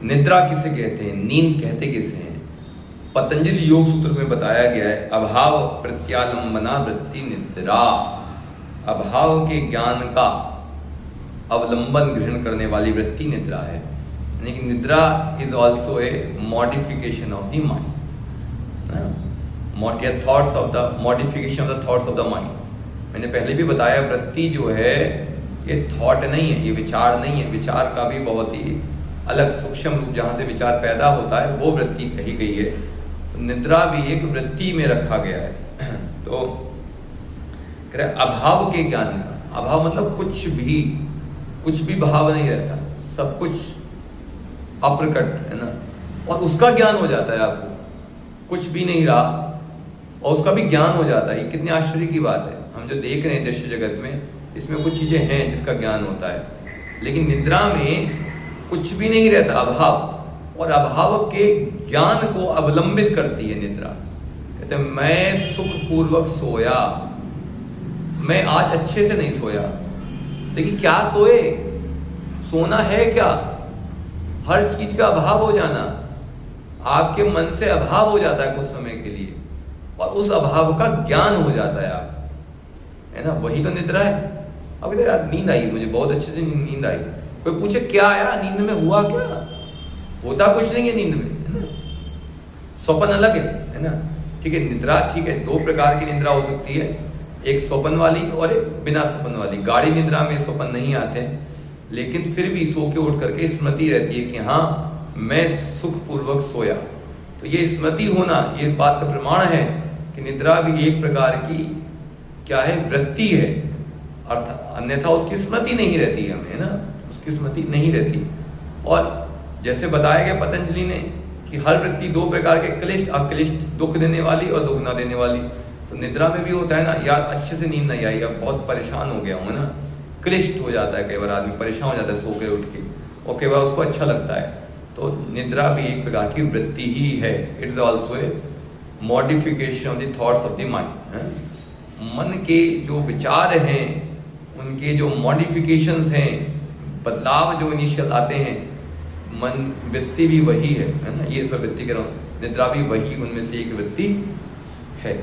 निद्रा किसे कहते हैं, नींद कहते किसे हैं? पतंजलि योग सूत्र में बताया गया है, अभाव प्रत्यालंबना वृत्ति निद्रा। अभाव के ज्ञान का अवलंबन ग्रहण करने वाली वृत्ति निद्रा है। यानी कि निद्रा is also a modification of the mind, thoughts of the modification of the thoughts of the mind. मैंने पहले भी बताया, वृत्ति जो है ये थॉट नहीं है, ये विचार नहीं है। विचार का भी बहुत ही अलग सूक्ष्म रूप जहाँ से विचार पैदा होता है वो वृत्ति कही गई है। तो निद्रा भी एक वृत्ति में रखा गया है। तो कह रहे अभाव के ज्ञान का, अभाव मतलब कुछ भी भाव नहीं रहता, सब कुछ अप्रकट है ना, और उसका ज्ञान हो जाता है आपको, कुछ भी नहीं रहा और उसका भी ज्ञान हो जाता है। ये कितनी आश्चर्य की बात है। हम जो देख रहे हैं दृश्य जगत में, इसमें कुछ चीजें हैं जिसका ज्ञान होता है, लेकिन निद्रा में कुछ भी नहीं रहता, अभाव, और अभाव के ज्ञान को अवलंबित करती है निद्रा। कहते हैं मैं सुखपूर्वक सोया, मैं आज अच्छे से नहीं सोया, लेकिन क्या सोए, सोना है क्या, हर चीज का अभाव हो जाना, आपके मन से अभाव हो जाता है कुछ समय के लिए, और उस अभाव का ज्ञान हो जाता है आप, है ना, वही तो निद्रा है। अब तो यार नींद आई, मुझे बहुत अच्छे से नींद आई, कोई पूछे क्या आया नींद में, हुआ क्या, होता कुछ नहीं है नींद में, है ना। स्वप्न अलग है ना, ठीक है। निद्रा ठीक है, दो प्रकार की निद्रा हो सकती है, एक स्वप्न वाली और एक बिना स्वप्न वाली। गाढ़ी निद्रा में स्वप्न नहीं आते हैं, लेकिन फिर भी सो के उठ करके स्मृति रहती है कि हाँ मैं सुखपूर्वक सोया। तो ये स्मृति होना, ये इस बात का प्रमाण है कि निद्रा भी एक प्रकार की क्या है, वृत्ति है, अर्थात अन्यथा उसकी स्मृति नहीं रहती है हमें, है ना, उसकी स्मृति नहीं रहती। और जैसे बताया गया पतंजलि ने कि हर वृत्ति दो प्रकार के, क्लिष्ट अक्लिष्ट, दुख देने वाली और दुख ना देने वाली। तो निद्रा में भी होता है ना, यार अच्छे से नींद नहीं आई, अब बहुत परेशान हो गया हूँ, है ना, क्लिष्ट हो जाता है, कई बार आदमी परेशान हो जाता है सो के उठ के, और कई बार उसको अच्छा लगता है। तो निद्रा भी एक प्रकार की वृत्ति ही है, it is also a modification of the thoughts of the mind. मन के जो विचार हैं, उनके जो मॉडिफिकेशंस हैं, बदलाव जो इनिशियल आते हैं, मन वृत्ति भी वही है ना, ये सब वृत्ति कह रहा हूँ, निद्रा भी वही उनमें से एक वृत्ति है।